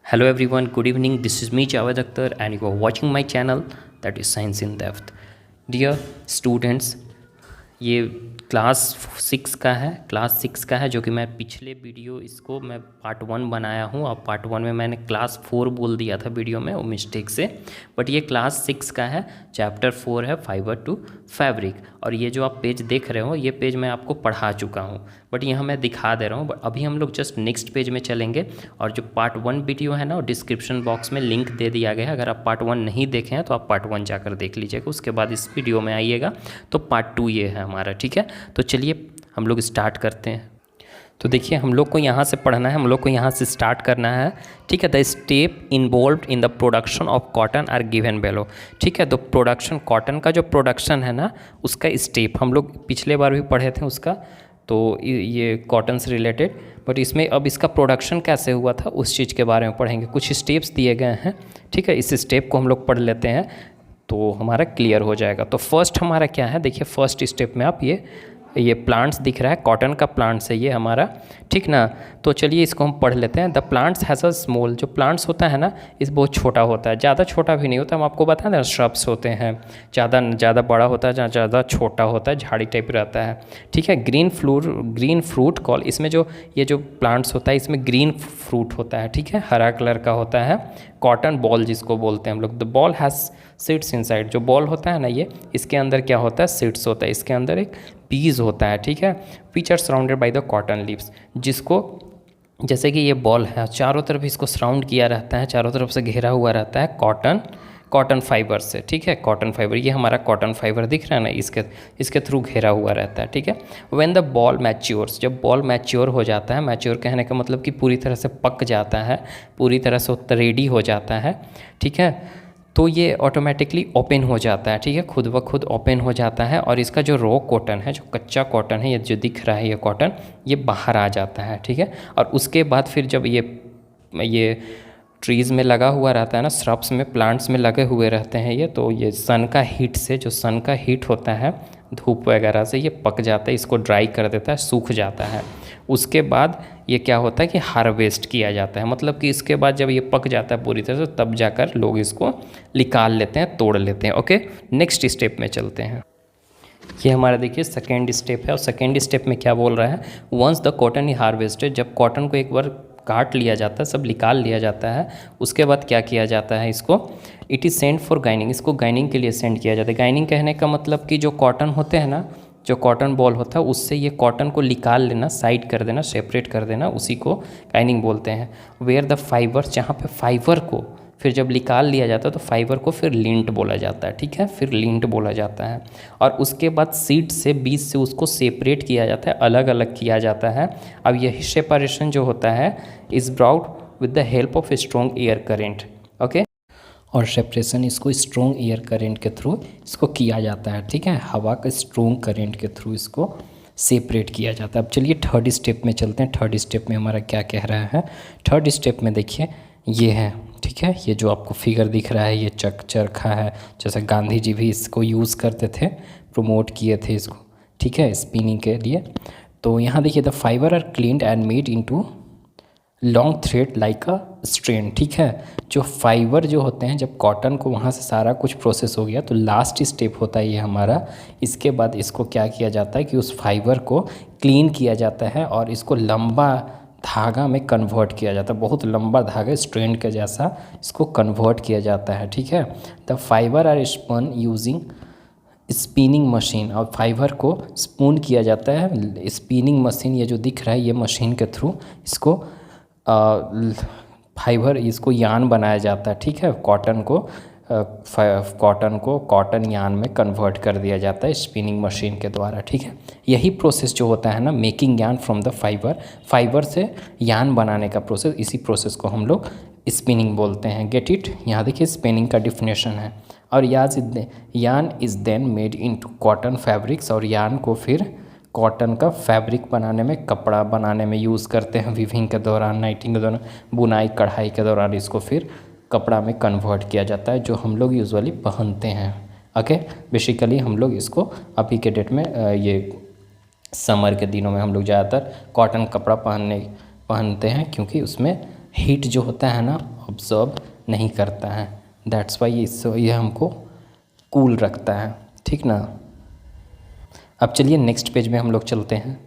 Hello everyone, good evening. This is me Javed Akhtar and you are watching my channel that is Science in Depth. Dear students, ये class 6 का है जो कि मैं पिछले video इसको मैं पार्ट 1 बनाया हूँ और पार्ट 1 में मैंने क्लास 4 बोल दिया था वीडियो में वो मिस्टेक से। बट ये क्लास 6 का है, चैप्टर 4 है फाइबर टू फैब्रिक। और ये जो आप पेज देख रहे हो ये पेज मैं आपको पढ़ा चुका हूँ, बट यहाँ मैं दिखा दे रहा हूँ। बट अभी हम लोग जस्ट नेक्स्ट पेज में चलेंगे और जो पार्ट 1 वीडियो है ना वो डिस्क्रिप्शन बॉक्स में लिंक दे दिया गया है। अगर आप पार्ट 1 नहीं देखे हैं तो आप पार्ट 1 जाकर देख लीजिएगा, उसके बाद इस वीडियो में आइएगा। तो पार्ट 2 ये है हमारा, ठीक है। तो चलिए हम लोग स्टार्ट करते हैं। तो देखिए हम लोग को यहाँ से पढ़ना है, हम लोग को यहाँ से स्टार्ट करना है, ठीक है। The step involved in the production of cotton are given below, ठीक है। तो प्रोडक्शन, कॉटन का जो प्रोडक्शन है ना उसका स्टेप हम लोग पिछले बार भी पढ़े थे उसका, तो ये कॉटन से रिलेटेड। बट इसमें अब इसका प्रोडक्शन कैसे हुआ था उस चीज़ के बारे में पढ़ेंगे। कुछ स्टेप्स दिए गए हैं, ठीक है। इस स्टेप को हम लोग पढ़ लेते हैं तो हमारा क्लियर हो जाएगा। तो फर्स्ट हमारा क्या है, देखिए फर्स्ट स्टेप में आप ये प्लांट्स दिख रहा है, कॉटन का प्लांट्स है ये हमारा, ठीक ना। तो चलिए इसको हम पढ़ लेते हैं। The plants has a small, जो प्लांट्स होता है ना इस बहुत छोटा होता है, ज़्यादा छोटा भी नहीं होता। हम आपको बताएं ना, श्रब्स होते हैं, ज़्यादा बड़ा होता है, जहाँ ज़्यादा छोटा होता है, झाड़ी टाइप रहता है, ठीक है। ग्रीन फ्रूट कॉल, इसमें जो ये जो प्लांट्स होता है इसमें ग्रीन फ्रूट होता है, ठीक है, हरा कलर का होता है। कॉटन बॉल जिसको बोलते हैं हम लोग, the ball has seeds inside, जो बॉल होता है ना ये इसके अंदर क्या होता है, सीड्स होता है, इसके अंदर एक बीज होता है, ठीक है। Which are surrounded by the cotton leaves, जिसको जैसे कि ये बॉल है चारों तरफ इसको सराउंड किया रहता है, चारों तरफ से घेरा हुआ रहता है कॉटन फाइबर से, ठीक है। कॉटन फाइबर, ये हमारा कॉटन फाइबर दिख रहा है ना, इसके थ्रू घेरा हुआ रहता है, ठीक है। व्हेन द बॉल मैच्योर्स, जब बॉल मैच्योर हो जाता है, मैच्योर कहने का मतलब कि पूरी तरह से पक जाता है, पूरी तरह से रेडी हो जाता है, ठीक है, तो ये ऑटोमेटिकली ओपन हो जाता है, ठीक है, खुद ब खुद ओपन हो जाता है। और इसका जो रॉ कॉटन है, जो कच्चा कॉटन है, ये जो दिख रहा है ये कॉटन, ये बाहर आ जाता है, ठीक है। और उसके बाद फिर जब ये ट्रीज़ में लगा हुआ रहता है ना, श्रब्स में, प्लांट्स में लगे हुए रहते हैं ये, तो ये सन का हीट से, जो सन का हीट होता है धूप वगैरह से, ये पक जाता है, इसको ड्राई कर देता है, सूख जाता है। उसके बाद ये क्या होता है कि हार्वेस्ट किया जाता है, मतलब कि इसके बाद जब ये पक जाता है पूरी तरह से तब जाकर लोग इसको निकाल लेते हैं, तोड़ लेते हैं। ओके, नेक्स्ट स्टेप में चलते हैं। ये हमारा देखिए सेकेंड स्टेप है, और सेकेंड स्टेप में क्या बोल रहा है, once the cotton is harvested, जब कॉटन को एक बार काट लिया जाता है, सब निकाल लिया जाता है, उसके बाद क्या किया जाता है, इसको इट इज़ सेंड फॉर गाइनिंग, इसको गाइनिंग के लिए सेंड किया जाता है। गाइनिंग कहने का मतलब कि जो कॉटन होते हैं ना, जो कॉटन बॉल होता है उससे ये कॉटन को निकाल लेना, साइड कर देना, सेपरेट कर देना, उसी को गाइनिंग बोलते हैं। वेयर द फाइबर, जहाँ पे फाइबर को फिर जब निकाल लिया जाता है तो फाइबर को फिर लिंट बोला जाता है, ठीक है, फिर लिंट बोला जाता है। और उसके बाद सीड से, बीज से उसको सेपरेट किया जाता है, अलग अलग किया जाता है। अब यही सेपरेशन जो होता है is brought with the help of strong air current, okay. और सेपरेशन इसको स्ट्रॉन्ग एयर करेंट के थ्रू इसको किया जाता है, ठीक है, हवा के स्ट्रॉन्ग करेंट के थ्रू इसको सेपरेट किया जाता है। अब चलिए थर्ड स्टेप में चलते हैं। थर्ड स्टेप में हमारा क्या कह रहा है, थर्ड स्टेप में देखिए ये है, ठीक है, ये जो आपको फिगर दिख रहा है ये चरखा है, जैसे गांधी जी भी इसको यूज़ करते थे, प्रमोट किए थे इसको, ठीक है, स्पिनिंग के लिए। तो यहाँ देखिए the fibre are cleaned and made into long thread like a strain, ठीक है। जो फाइबर जो होते हैं, जब कॉटन को वहाँ से सारा कुछ प्रोसेस हो गया तो लास्ट स्टेप होता है ये हमारा, इसके बाद इसको क्या किया जाता है कि उस फाइबर को क्लीन किया जाता है और इसको लंबा धागा में कन्वर्ट किया जाता है, बहुत लंबा धागा स्ट्रेन के जैसा इसको कन्वर्ट किया जाता है, ठीक है। The fibre are spun using spinning machine, और फाइबर को स्पून किया जाता है स्पिनिंग मशीन, ये जो दिख रहा है ये मशीन के थ्रू इसको फाइबर, इसको यान बनाया जाता है, ठीक है। कॉटन को कॉटन यान में कन्वर्ट कर दिया जाता है स्पिनिंग मशीन के द्वारा, ठीक है। यही प्रोसेस जो होता है ना, मेकिंग यान फ्रॉम द फाइबर से यान बनाने का प्रोसेस, इसी प्रोसेस को हम लोग स्पिनिंग बोलते हैं। गेट इट, यहाँ देखिए स्पिनिंग का डिफिनेशन है। और yarn is then made into cotton fabrics, और यान को फिर कॉटन का फैब्रिक बनाने में, कपड़ा बनाने में यूज़ करते हैं, वीविंग के दौरान, नाइटिंग के दौरान, बुनाई कढ़ाई के दौरान इसको फिर कपड़ा में कन्वर्ट किया जाता है, जो हम लोग यूजुअली पहनते हैं, ओके। बेसिकली हम लोग इसको अभी के डेट में ये समर के दिनों में हम लोग ज़्यादातर कॉटन कपड़ा पहनते हैं, क्योंकि उसमें हीट जो होता है ना ऑब्जॉर्ब नहीं करता है, दैट्स वाई ये हमको कूल रखता है, ठीक ना। अब चलिए नेक्स्ट पेज में हम लोग चलते हैं।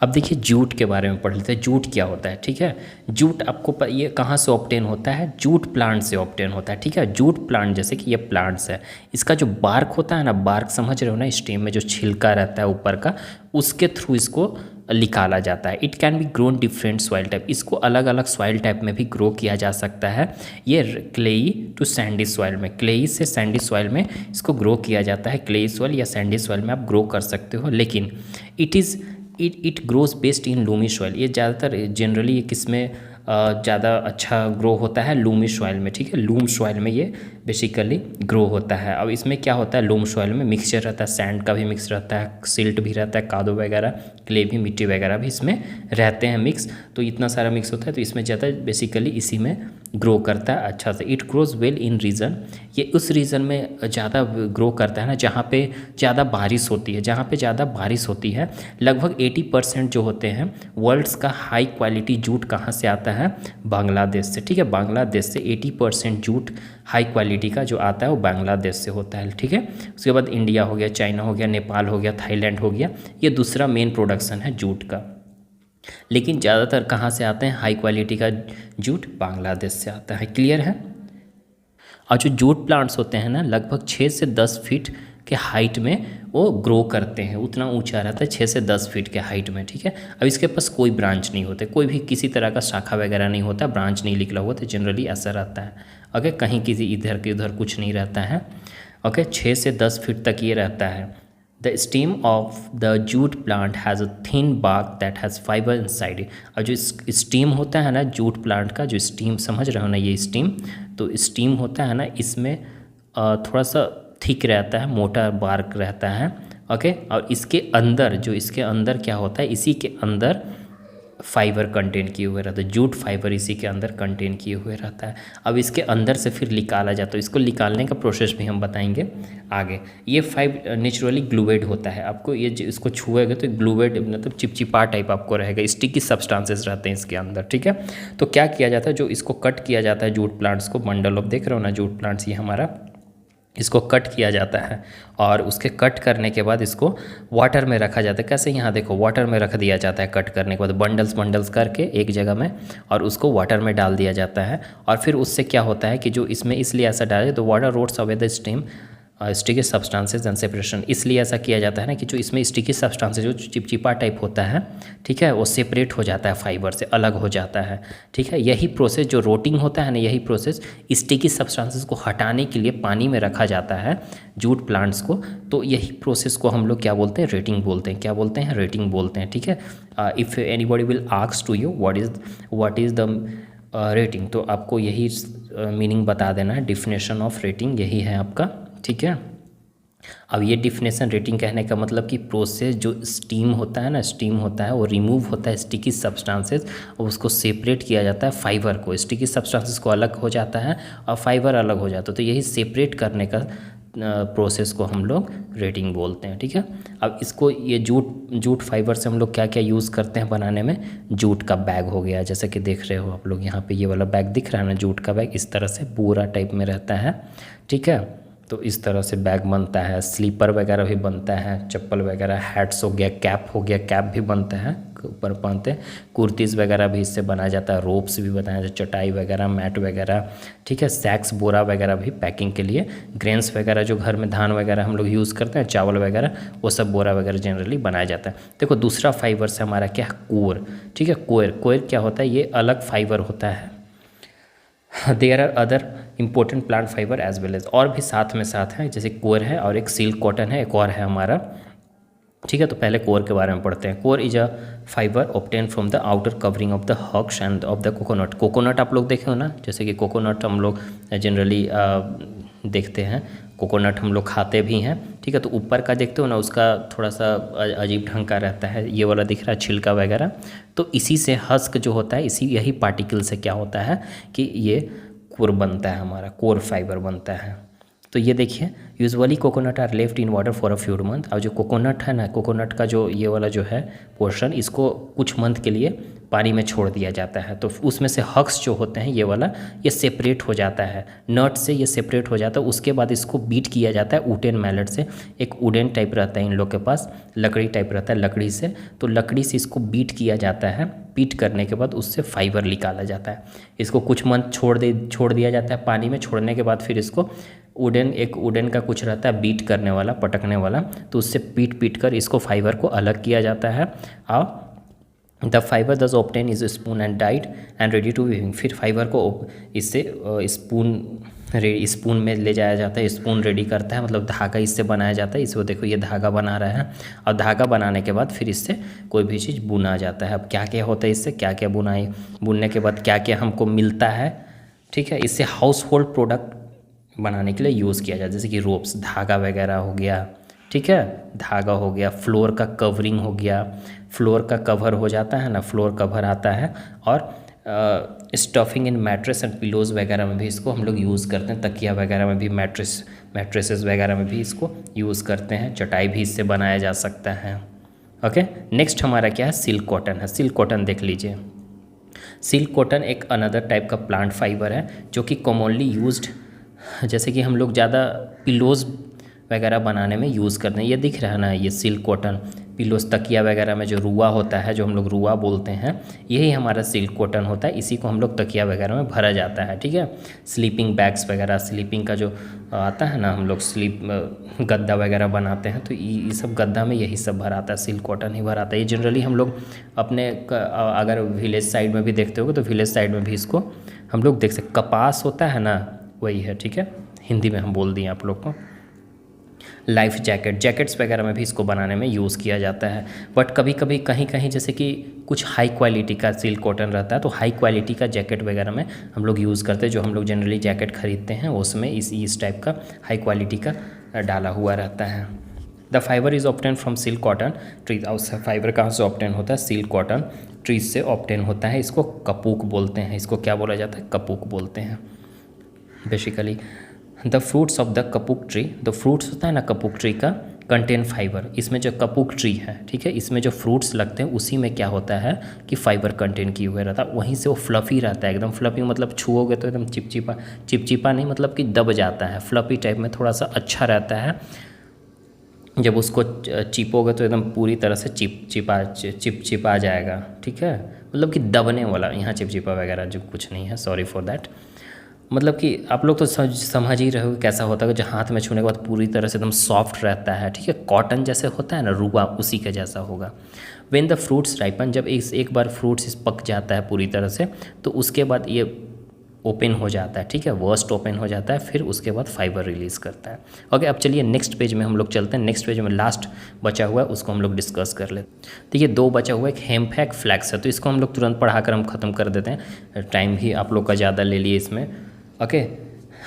अब देखिए जूट के बारे में पढ़ लेते हैं। जूट क्या होता है, ठीक है। जूट आपको ये कहाँ से ऑब्टेन होता है, जूट प्लांट से ऑब्टेन होता है, ठीक है। जूट प्लांट जैसे कि ये प्लांट्स है, इसका जो बार्क होता है ना, बार्क समझ रहे हो ना, स्टेम में जो छिलका रहता है ऊपर का, उसके थ्रू इसको निकाला जाता है। It can be grown different soil type, इसको अलग अलग सॉइल टाइप में भी ग्रो किया जा सकता है। ये क्लेई टू सैंडी सॉइल में, क्लेई से सैंडी सॉइल में इसको ग्रो किया जाता है। क्लेई सॉइल या सैंडी सॉइल में आप ग्रो कर सकते हो, लेकिन it grows best in Lumi soil. ये ज़्यादातर जनरली ये किस में ज़्यादा अच्छा ग्रो होता है, लूमी सॉइल में, ठीक है। लूम सॉइल में ये बेसिकली ग्रो होता है। अब इसमें क्या होता है, लूम सॉइल में मिक्सचर रहता है, सैंड का भी मिक्स रहता है, सिल्ट भी रहता है, कादो वगैरह, क्ले भी, मिट्टी वगैरह भी इसमें रहते हैं मिक्स। तो इतना सारा मिक्स होता है, तो इसमें ज़्यादा बेसिकली इसी में ग्रो करता है अच्छा से। It grows well in region, ये उस रीजन में ज़्यादा ग्रो करता है ना जहाँ पे ज़्यादा बारिश होती है। जहाँ पे ज़्यादा बारिश होती है, लगभग 80% जो होते हैं वर्ल्ड्स का हाई क्वालिटी जूट कहाँ से आता है, बांग्लादेश से, ठीक है। बांग्लादेश से 80% जूट हाई क्वालिटी का जो आता है वो बांग्लादेश से होता है, ठीक है। उसके बाद इंडिया हो गया, चाइना हो गया, नेपाल हो गया, थाईलैंड हो गया, ये दूसरा मेन प्रोडक्शन है जूट का। लेकिन ज़्यादातर कहाँ से आते हैं, हाई क्वालिटी का जूट बांग्लादेश से आता है, क्लियर है। और जो जूट प्लांट्स होते हैं ना, लगभग 6 से 10 फीट के हाइट में वो ग्रो करते हैं, उतना ऊंचा रहता है 6 से 10 फीट के हाइट में, ठीक है। अब इसके पास कोई ब्रांच नहीं होते, कोई भी किसी तरह का शाखा वगैरह नहीं होता, ब्रांच नहीं निकला हुआ, तो जनरली ऐसा रहता है। ओके, कहीं किसी इधर के उधर कुछ नहीं रहता है। ओके, 6 से 10 फीट तक ये रहता है। The stem of the jute plant has a thin bark that has fibre inside it. और जो स्टीम होता है ना जूट प्लांट का, जो स्टीम समझ रहे हो ना, ये स्टीम, तो स्टीम होता है ना, इसमें थोड़ा सा थिक रहता है, मोटा बार्क रहता है। ओके, और इसके अंदर इसके अंदर क्या होता है, इसी के अंदर फाइबर कंटेन किए हुए रहता है, जूट फाइबर इसी के अंदर कंटेन किए हुए रहता है। अब इसके अंदर से फिर निकाला जाता है, इसको निकालने का प्रोसेस भी हम बताएंगे आगे। ये फाइबर नेचुरली ग्लूवेड होता है, आपको ये इसको छुएगा तो ग्लूवेड मतलब चिपचिपा टाइप आपको रहेगा, स्टिकी सब्सटेंसेस रहते हैं इसके अंदर, ठीक है। तो क्या किया जाता है, जो इसको कट किया जाता है जूट प्लांट्स को, बंडल ऑफ देख रहे हो ना जूट प्लांट्स, ये हमारा, इसको कट किया जाता है और उसके कट करने के बाद इसको वाटर में रखा जाता है। कैसे, यहाँ देखो वाटर में रख दिया जाता है कट करने के बाद, बंडल्स करके एक जगह में, और उसको वाटर में डाल दिया जाता है। और फिर उससे क्या होता है कि जो इसमें इसलिए ऐसा डाले तो water rots away the stem sticky substances and separation, इसलिए ऐसा किया जाता है ना कि जो इसमें स्टिकी सब्सटेंसेज जो चिपचिपा टाइप होता है, ठीक है, वो सेपरेट हो जाता है, फाइबर से अलग हो जाता है, ठीक है। यही प्रोसेस जो रोटिंग होता है ना, यही प्रोसेस स्टिकी सब्सटेंसेज को हटाने के लिए पानी में रखा जाता है जूट प्लांट्स को। तो यही प्रोसेस को हम लोग क्या बोलते हैं, रेटिंग बोलते हैं। क्या बोलते हैं, रेटिंग बोलते हैं, ठीक है। If anybody will ask to you what is the retting, तो आपको यही मीनिंग बता देना है, डिफिनेशन ऑफ रेटिंग यही है आपका, ठीक है। अब ये डिफिनेशन रेटिंग कहने का मतलब कि प्रोसेस जो स्टीम होता है ना, स्टीम होता है वो रिमूव होता है स्टिकी सब्सटेंसेस और उसको सेपरेट किया जाता है फाइबर को, स्टिकी सब्सटेंसेस को अलग हो जाता है और फाइबर अलग हो जाता है। तो यही सेपरेट करने का प्रोसेस को हम लोग रेटिंग बोलते हैं, ठीक है। अब इसको ये जूट फाइबर से हम लोग क्या क्या यूज़ करते हैं बनाने में, जूट का बैग हो गया, जैसे कि देख रहे हो आप लोग यहाँ पे ये वाला बैग दिख रहा है ना, जूट का बैग इस तरह से पूरा टाइप में रहता है, ठीक है। तो इस तरह से बैग बनता है, स्लीपर वगैरह भी बनता है, चप्पल वगैरह, हैट्स हो गया, कैप हो गया, कैप भी बनता है, ऊपर पहनते हैं, कुर्तीज़ वगैरह भी इससे बनाया जाता है, रोप्स भी बनाया जाता है, चटाई वगैरह, मैट वगैरह, ठीक है। सैक्स, बोरा वगैरह भी पैकिंग के लिए, ग्रेन्स वगैरह जो घर में धान वगैरह हम लोग यूज़ करते हैं, चावल वगैरह, वो सब बोरा वगैरह जनरली बनाया जाता है। देखो दूसरा फाइबर से हमारा क्या है, कोर, ठीक है। कोयर क्या होता है, ये अलग फाइबर होता है। There are other important plant fibre as well as, और भी साथ हैं, जैसे कोर है और एक सिल्क कॉटन है, एक और है हमारा, ठीक है। तो पहले कोर के बारे में पढ़ते हैं। Coir is a fibre obtain from the outer covering of the husks and of the coconut. Coconut आप लोग देखे हो ना, जैसे कि कोकोनट हम लोग जनरली देखते हैं, कोकोनट हम लोग खाते भी हैं, ठीक है। तो ऊपर का देखते हो ना, उसका थोड़ा सा अजीब ढंग का रहता है, ये वाला दिख रहा है छिलका वगैरह। तो इसी से हस्क जो होता है, यही पार्टिकल से क्या होता है कि ये कोर बनता है, हमारा कोर फाइबर बनता है। तो ये देखिए, usually coconut are left in water for a few month. और जो कोकोनट है ना, कोकोनट का जो ये वाला जो है पोर्शन, इसको कुछ मंथ के लिए पानी में छोड़ दिया जाता है। तो उसमें से हक्स जो होते हैं ये वाला, ये सेपरेट हो जाता है नट से, ये सेपरेट हो जाता है। उसके बाद इसको बीट किया जाता है वुडन मैलेट से। एक वुडन टाइप रहता है इन लोग के पास, लकड़ी टाइप रहता है लकड़ी से, तो लकड़ी से इसको बीट किया जाता है। बीट करने के बाद उससे फाइबर निकाला जाता है। इसको कुछ मंथ छोड़ दिया जाता है पानी में। छोड़ने के बाद फिर इसको एक वुडन का कुछ रहता है बीट करने वाला, पटकने वाला, तो उससे पीट कर इसको फाइबर को अलग किया जाता है। और the fibre thus obtain is spun and dyed and ready to weaving. फिर फाइबर को इससे स्पून में ले जाया जाता है। स्पून रेडी करता है, मतलब धागा इससे बनाया जाता है। इसको देखो ये धागा बना रहा है, और धागा बनाने के बाद फिर इससे कोई भी चीज़ बुना जाता है। अब क्या क्या होता है इससे, क्या क्या बुनाई, बुनने के बाद क्या क्या हमको मिलता है, ठीक है। इससे हाउस होल्ड प्रोडक्ट बनाने के लिए यूज़ किया जाता है, जैसे कि रोप्स, धागा वगैरह हो गया, ठीक है, धागा हो गया, फ्लोर का कवरिंग हो गया, फ्लोर का कवर हो जाता है ना, फ्लोर कवर आता है। और stuffing in mattress and pillows वगैरह में भी इसको हम लोग यूज़ करते हैं। तकिया वगैरह में भी, मैट्रेसेस वगैरह में भी इसको यूज़ करते हैं। चटाई भी इससे बनाया जा सकता है। ओके, नेक्स्ट हमारा क्या है, सिल्क कॉटन है। सिल्क कॉटन देख लीजिए। सिल्क कॉटन एक अनदर टाइप का प्लांट फाइबर है जो कि कॉमनली यूज्ड, जैसे कि हम लोग ज़्यादा पिलोज वगैरह बनाने में यूज़ करते हैं। ये दिख रहा है ना, ये सिल्क कॉटन, पिलोज, तकिया वगैरह में जो रुआ होता है, जो हम लोग रुआ बोलते हैं, यही हमारा सिल्क कॉटन होता है। इसी को हम लोग तकिया वगैरह में भरा जाता है, ठीक है। स्लीपिंग बैग्स वगैरह, स्लीपिंग का जो आता है ना, हम लोग गद्दा वगैरह बनाते हैं, तो ये सब गद्दा में यही सब भराता है, सिल्क कॉटन ही भराता है। ये जनरली हम लोग अपने अगर विलेज साइड में भी देखते होगे तो विलेज साइड में भी इसको हम लोग देख सकते। कपास होता है ना, वही है, ठीक है। हिंदी में हम बोल दिए आप लोग को। लाइफ जैकेट्स वगैरह में भी इसको बनाने में यूज़ किया जाता है। बट कभी कभी कहीं जैसे कि कुछ हाई क्वालिटी का सिल्क कॉटन रहता है, तो हाई क्वालिटी का जैकेट वगैरह में हम लोग यूज़ करते हैं। जो हम लोग जनरली जैकेट खरीदते हैं उसमें इस टाइप का हाई क्वालिटी का डाला हुआ रहता है। The fibre is obtain from silk cotton trees. Fibre कहाँ से ऑब्टेन होता है, सिल्क कॉटन ट्रीज से ऑब्टेन होता है। इसको कपूक बोलते हैं। इसको क्या बोला जाता है, कपूक बोलते हैं basically. The fruits of the kapok tree, the fruits होता है ना कपूक ट्री का, कंटेन फाइबर। इसमें जो कपूक ट्री है, ठीक है, इसमें जो फ्रूट्स लगते हैं उसी में क्या होता है कि फाइबर कंटेन किए हुए रहता है। वहीं से वो फ्लफ़ी रहता है, एकदम फ्लफ़ी, मतलब छुओगे तो एकदम चिपचिपा नहीं, मतलब कि दब जाता है, फ्लफ़ी टाइप में थोड़ा सा अच्छा रहता है। जब उसको चिपोगे तो एकदम पूरी तरह से चिपचिपा जाएगा, ठीक है, मतलब कि दबने वाला। यहाँ चिपचिपा वगैरह जो कुछ नहीं है, सॉरी फॉर दैट। मतलब कि आप लोग तो समझ ही रहे हो कैसा होता है, जो हाथ में छूने के बाद पूरी तरह से एकदम सॉफ्ट रहता है, ठीक है, कॉटन जैसे होता है ना, रुआ, उसी के जैसा होगा। व्हेन द फ्रूट्स राइपन, जब एक बार फ्रूट्स पक जाता है पूरी तरह से, तो उसके बाद ये ओपन हो जाता है, ठीक है, वर्स्ट ओपन हो जाता है, फिर उसके बाद फाइबर रिलीज़ करता है। ओके, अब चलिए नेक्स्ट पेज में हम लोग चलते हैं। नेक्स्ट पेज में लास्ट बचा हुआ है, उसको हम लोग डिस्कस कर लेते हैं। देखिए, 2 बचा हुआ है, एक हेम्प है, एक फ्लैक्स है, तो इसको हम लोग तुरंत पढ़ाकर हम ख़त्म कर देते हैं। टाइम भी आप लोग का ज़्यादा ले लिए इसमें। ओके,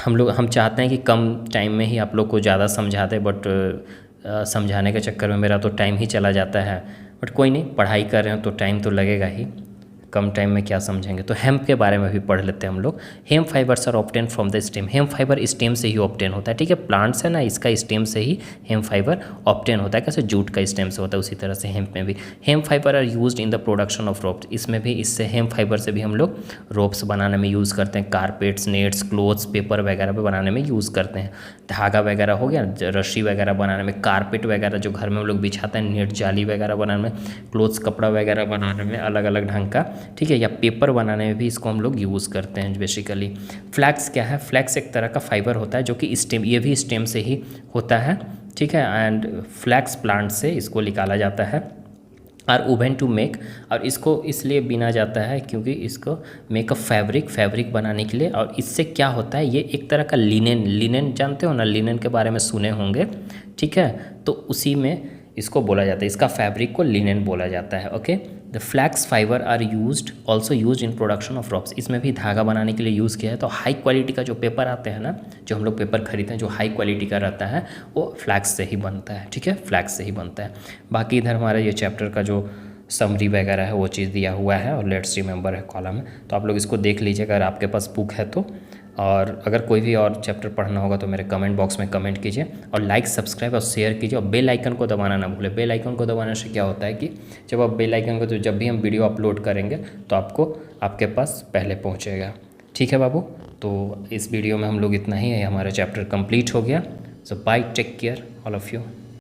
हम चाहते हैं कि कम टाइम में ही आप लोग को ज़्यादा समझाते, बट समझाने के चक्कर में मेरा तो टाइम ही चला जाता है। बट कोई नहीं, पढ़ाई कर रहे हैं तो टाइम तो लगेगा ही, कम टाइम में क्या समझेंगे। तो हेम्प के बारे में भी पढ़ लेते हैं हम लोग। Hemp fibres are obtain from the stem. Hemp fibre stem से ही ऑब्टेन होता है, ठीक है, प्लांट्स है ना, इसका स्टेम से ही हेम्प फाइबर ऑब्टेन होता है। कैसे जूट का स्टेम से होता है, उसी तरह से हेम्प में भी। Hemp fibre are used in the production of ropes. इसमें भी, इससे हेम्प फाइबर से भी हम लोग रोप्स बनाने में यूज़ करते हैं। कारपेट्स, नेट्स, क्लोथ्स, पेपर वगैरह पे बनाने में यूज़ करते हैं। धागा वगैरह हो गया, रस्सी वगैरह बनाने में, कारपेट वगैरह जो घर में हम लोग बिछाते हैं, नेट, जाली वगैरह बनाने में, क्लोथ्स, कपड़ा वगैरह बनाने में अलग अलग ढंग का, ठीक है, या पेपर बनाने में भी इसको हम लोग यूज़ करते हैं बेसिकली। फ्लैक्स क्या है, फ्लैक्स एक तरह का फाइबर होता है जो कि स्टेम, ये भी स्टेम से ही होता है, ठीक है, एंड फ्लैक्स प्लांट से इसको निकाला जाता है। आर ओवन टू मेक, और इसको इसलिए बिना जाता है क्योंकि इसको मेक अ फैब्रिक बनाने के लिए। और इससे क्या होता है, ये एक तरह का लिनेन जानते हो ना, लिनेन के बारे में सुने होंगे, ठीक है, तो उसी में इसको बोला जाता है, इसका फैब्रिक को लिनेन बोला जाता है। Okay, the flax fibre are also used in production of ropes. इसमें भी धागा बनाने के लिए यूज़ किया है। तो हाई क्वालिटी का जो पेपर आते हैं ना, जो हम लोग पेपर खरीदते हैं, जो हाई क्वालिटी का रहता है, वो फ्लैक्स से ही बनता है, ठीक है, फ्लैक्स से ही बनता है। बाकी इधर हमारा ये चैप्टर का जो समरी वगैरह है वो चीज़ दिया हुआ है, और लेट्स रिमेंबर है कॉलम में, तो आप लोग इसको देख लीजिए अगर आपके पास बुक है तो। और अगर कोई भी और चैप्टर पढ़ना होगा तो मेरे कमेंट बॉक्स में कमेंट कीजिए और लाइक सब्सक्राइब और शेयर कीजिए और बेल आइकन को दबाना ना भूलें। बेल आइकन को दबाने से क्या होता है कि जब आप बेल आइकन को, तो जब भी हम वीडियो अपलोड करेंगे तो आपको आपके पास पहले पहुँचेगा। ठीक है बाबू, तो इस वीडियो में हम लोग इतना ही है, हमारा चैप्टर कंप्लीट हो गया। So bye, take care all of you.